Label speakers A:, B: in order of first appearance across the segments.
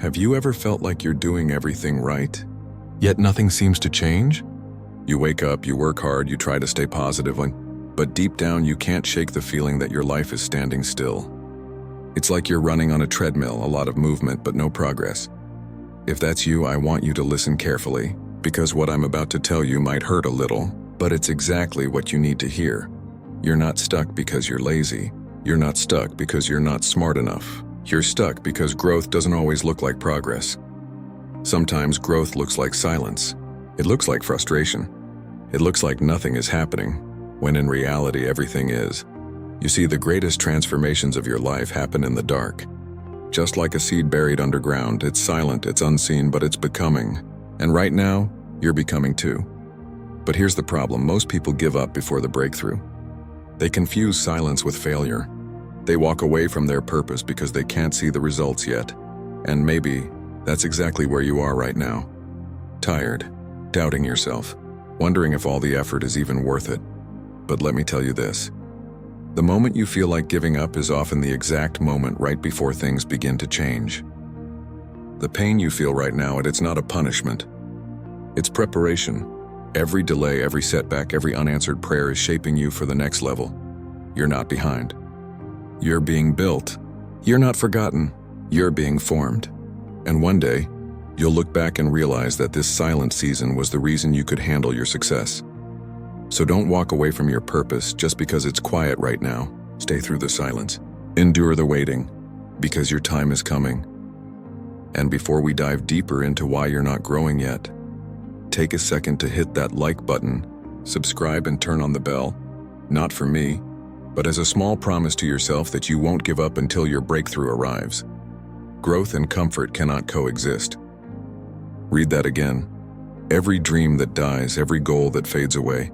A: Have you ever felt like you're doing everything right, yet nothing seems to change? You wake up, you work hard, you try to stay positive, but deep down you can't shake the feeling that your life is standing still. It's like you're running on a treadmill, a lot of movement, but no progress. If that's you, I want you to listen carefully, because what I'm about to tell you might hurt a little, but it's exactly what you need to hear. You're not stuck because you're lazy. You're not stuck because you're not smart enough. You're stuck because growth doesn't always look like progress. Sometimes growth looks like silence. It looks like frustration. It looks like nothing is happening, when in reality everything is. You see, the greatest transformations of your life happen in the dark. Just like a seed buried underground, it's silent, it's unseen, but it's becoming. And right now, you're becoming too. But here's the problem: most people give up before the breakthrough. They confuse silence with failure. They walk away from their purpose because they can't see the results yet. And maybe that's exactly where you are right now. Tired, doubting yourself, wondering if all the effort is even worth it. But let me tell you this. The moment you feel like giving up is often the exact moment right before things begin to change. The pain you feel right now, it's not a punishment. It's preparation. Every delay, every setback, every unanswered prayer is shaping you for the next level. You're not behind. You're being built. You're not forgotten. You're being formed. And one day, you'll look back and realize that this silent season was the reason you could handle your success. So don't walk away from your purpose just because it's quiet right now. Stay through the silence. Endure the waiting, because your time is coming. And before we dive deeper into why you're not growing yet, take a second to hit that like button, subscribe and turn on the bell. Not for me, but as a small promise to yourself that you won't give up until your breakthrough arrives. Growth and comfort cannot coexist. Read that again. Every dream that dies, every goal that fades away,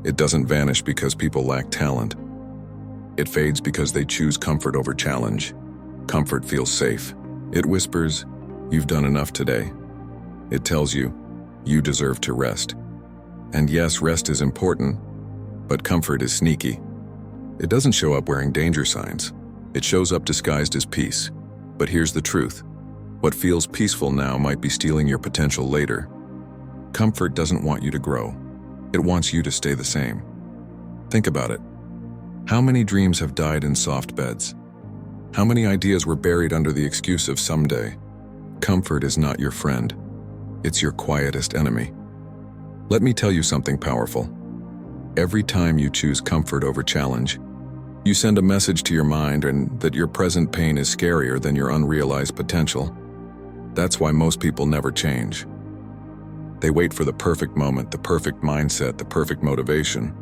A: it doesn't vanish because people lack talent. It fades because they choose comfort over challenge. Comfort feels safe. It whispers, "You've done enough today." It tells you, "You deserve to rest." And yes, rest is important, but comfort is sneaky. It doesn't show up wearing danger signs. It shows up disguised as peace. But here's the truth. What feels peaceful now might be stealing your potential later. Comfort doesn't want you to grow. It wants you to stay the same. Think about it. How many dreams have died in soft beds? How many ideas were buried under the excuse of someday? Comfort is not your friend. It's your quietest enemy. Let me tell you something powerful. Every time you choose comfort over challenge, you send a message to your mind and that your present pain is scarier than your unrealized potential. That's why most people never change. They wait for the perfect moment, the perfect mindset, the perfect motivation.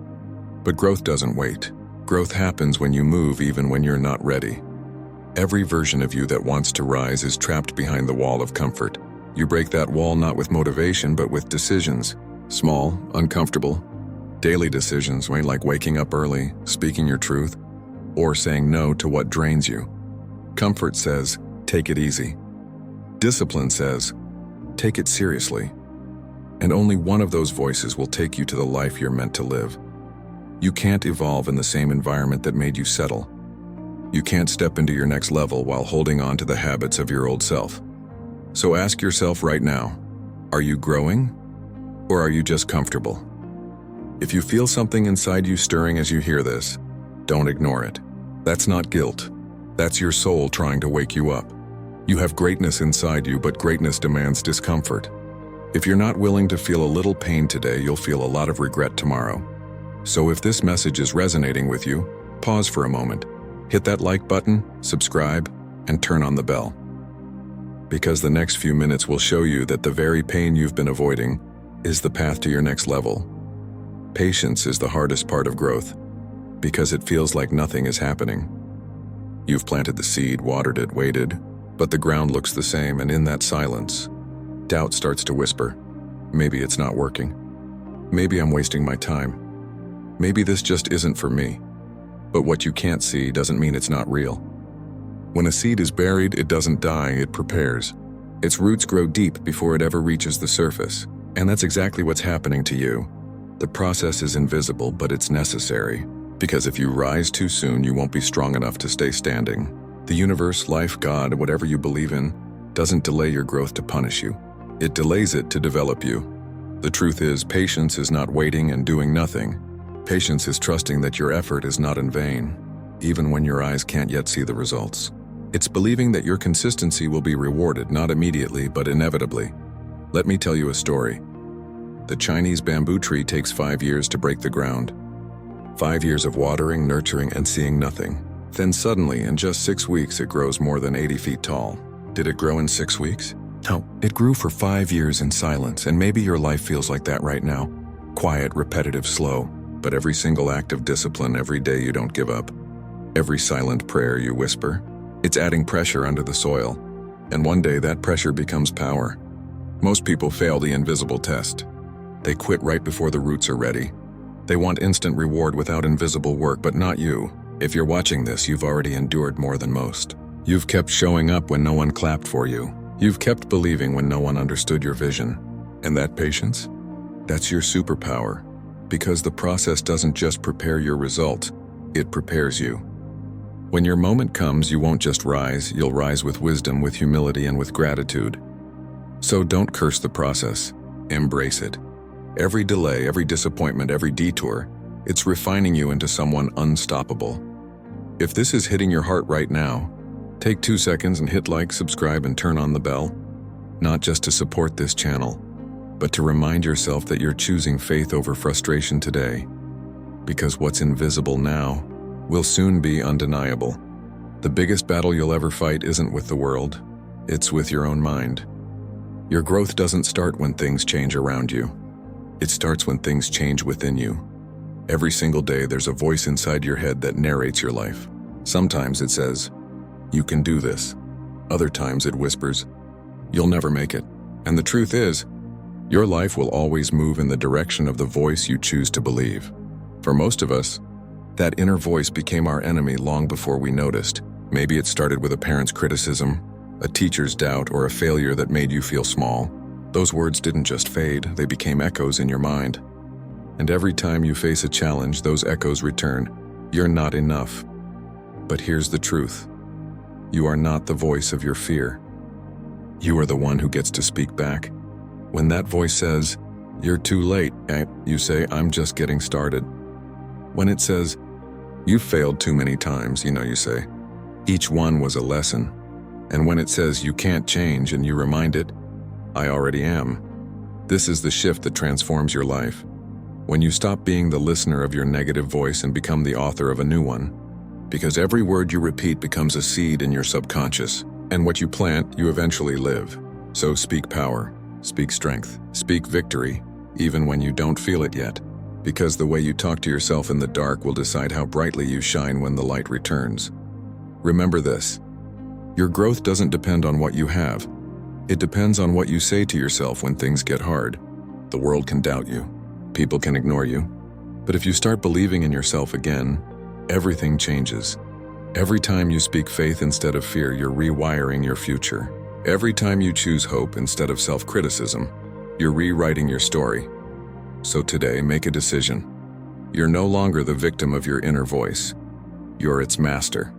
A: But growth doesn't wait. Growth happens when you move even when you're not ready. Every version of you that wants to rise is trapped behind the wall of comfort. You break that wall not with motivation but with decisions. Small, uncomfortable, daily decisions, like waking up early, speaking your truth, or saying no to what drains you. Comfort says, take it easy. Discipline says, take it seriously. And only one of those voices will take you to the life you're meant to live. You can't evolve in the same environment that made you settle. You can't step into your next level while holding on to the habits of your old self. So ask yourself right now, are you growing? Or are you just comfortable? If you feel something inside you stirring as you hear this, don't ignore it. That's not guilt. That's your soul trying to wake you up. You have greatness inside you, but greatness demands discomfort. If you're not willing to feel a little pain today, you'll feel a lot of regret tomorrow. So if this message is resonating with you, pause for a moment. Hit that like button, subscribe, and turn on the bell. Because the next few minutes will show you that the very pain you've been avoiding is the path to your next level. Patience is the hardest part of growth, because it feels like nothing is happening. You've planted the seed, watered it, waited, but the ground looks the same, and in that silence, doubt starts to whisper, maybe it's not working. Maybe I'm wasting my time. Maybe this just isn't for me. But what you can't see doesn't mean it's not real. When a seed is buried, it doesn't die, it prepares. Its roots grow deep before it ever reaches the surface. And that's exactly what's happening to you. The process is invisible, but it's necessary. Because if you rise too soon, you won't be strong enough to stay standing. The universe, life, God, whatever you believe in, doesn't delay your growth to punish you. It delays it to develop you. The truth is, patience is not waiting and doing nothing. Patience is trusting that your effort is not in vain, even when your eyes can't yet see the results. It's believing that your consistency will be rewarded, not immediately, but inevitably. Let me tell you a story. The Chinese bamboo tree takes 5 years to break the ground. 5 years of watering, nurturing, and seeing nothing. Then suddenly, in just 6 weeks, it grows more than 80 feet tall. Did it grow in 6 weeks? No, it grew for 5 years in silence, and maybe your life feels like that right now. Quiet, repetitive, slow, but every single act of discipline, every day you don't give up. Every silent prayer you whisper, it's adding pressure under the soil. And one day that pressure becomes power. Most people fail the invisible test. They quit right before the roots are ready. They want instant reward without invisible work, but not you. If you're watching this, you've already endured more than most. You've kept showing up when no one clapped for you. You've kept believing when no one understood your vision. And that patience? That's your superpower. Because the process doesn't just prepare your result, it prepares you. When your moment comes, you won't just rise, you'll rise with wisdom, with humility, and with gratitude. So don't curse the process. Embrace it. Every delay, every disappointment, every detour, it's refining you into someone unstoppable. If this is hitting your heart right now, take 2 seconds and hit like, subscribe, and turn on the bell. Not just to support this channel, but to remind yourself that you're choosing faith over frustration today. Because what's invisible now will soon be undeniable. The biggest battle you'll ever fight isn't with the world, it's with your own mind. Your growth doesn't start when things change around you. It starts when things change within you. Every single day there's a voice inside your head that narrates your life. Sometimes it says, "You can do this." Other times it whispers, "You'll never make it." And the truth is, your life will always move in the direction of the voice you choose to believe. For most of us, that inner voice became our enemy long before we noticed. Maybe it started with a parent's criticism, a teacher's doubt, or a failure that made you feel small. Those words didn't just fade, they became echoes in your mind. And every time you face a challenge, those echoes return. You're not enough. But here's the truth. You are not the voice of your fear. You are the one who gets to speak back. When that voice says, "You're too late," you say, "I'm just getting started." When it says, "You've failed too many times," you say, "Each one was a lesson." And when it says, "You can't change," and you remind it, "I already am." This is the shift that transforms your life. When you stop being the listener of your negative voice and become the author of a new one. Because every word you repeat becomes a seed in your subconscious, and what you plant, you eventually live. So speak power, speak strength, speak victory, even when you don't feel it yet. Because the way you talk to yourself in the dark will decide how brightly you shine when the light returns. Remember this. Your growth doesn't depend on what you have. It depends on what you say to yourself when things get hard. The world can doubt you. People can ignore you. But if you start believing in yourself again, everything changes. Every time you speak faith instead of fear, you're rewiring your future. Every time you choose hope instead of self-criticism, you're rewriting your story. So today, make a decision. You're no longer the victim of your inner voice. You're its master.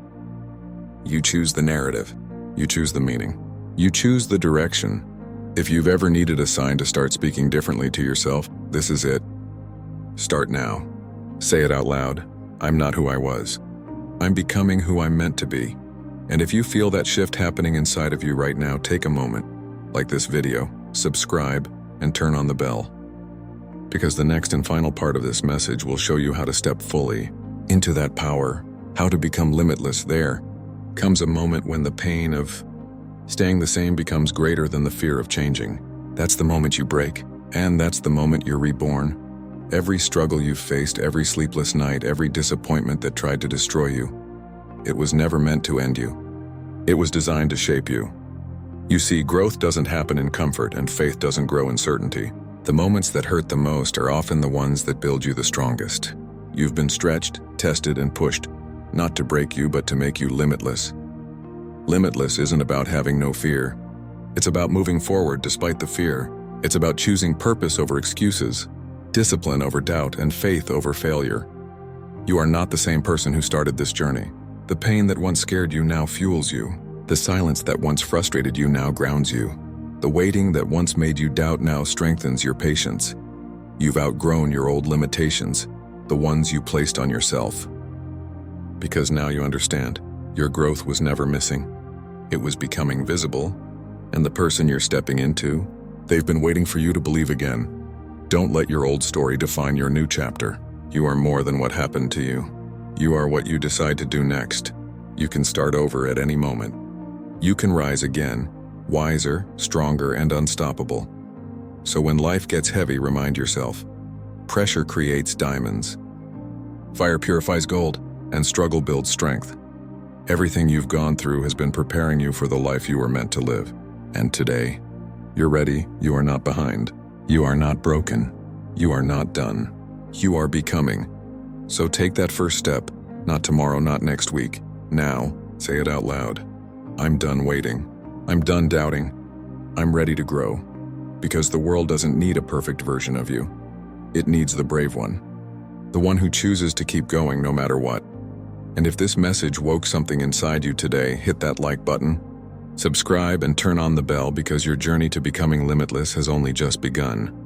A: You choose the narrative. You choose the meaning. You choose the direction. If you've ever needed a sign to start speaking differently to yourself, this is it. Start now. Say it out loud. I'm not who I was. I'm becoming who I'm meant to be. And if you feel that shift happening inside of you right now, take a moment, like this video, subscribe, and turn on the bell. Because the next and final part of this message will show you how to step fully into that power, how to become limitless. There comes a moment when the pain of staying the same becomes greater than the fear of changing. That's the moment you break, and that's the moment you're reborn. Every struggle you've faced, every sleepless night, every disappointment that tried to destroy you, it was never meant to end you. It was designed to shape you. You see, growth doesn't happen in comfort, and faith doesn't grow in certainty. The moments that hurt the most are often the ones that build you the strongest. You've been stretched, tested, and pushed, not to break you, but to make you limitless. Limitless isn't about having no fear. It's about moving forward despite the fear. It's about choosing purpose over excuses, discipline over doubt, and faith over failure. You are not the same person who started this journey. The pain that once scared you now fuels you. The silence that once frustrated you now grounds you. The waiting that once made you doubt now strengthens your patience. You've outgrown your old limitations, the ones you placed on yourself. Because now you understand, your growth was never missing. It was becoming visible, and the person you're stepping into, they've been waiting for you to believe again. Don't let your old story define your new chapter. You are more than what happened to you. You are what you decide to do next. You can start over at any moment. You can rise again, wiser, stronger, and unstoppable. So when life gets heavy, remind yourself, pressure creates diamonds. Fire purifies gold, and struggle builds strength. Everything you've gone through has been preparing you for the life you were meant to live. And today, you're ready. You are not behind. You are not broken. You are not done. You are becoming. So take that first step, not tomorrow, not next week. Now, say it out loud. I'm done waiting. I'm done doubting. I'm ready to grow. Because the world doesn't need a perfect version of you. It needs the brave one. The one who chooses to keep going no matter what. And if this message woke something inside you today, hit that like button. Subscribe and turn on the bell because your journey to becoming limitless has only just begun.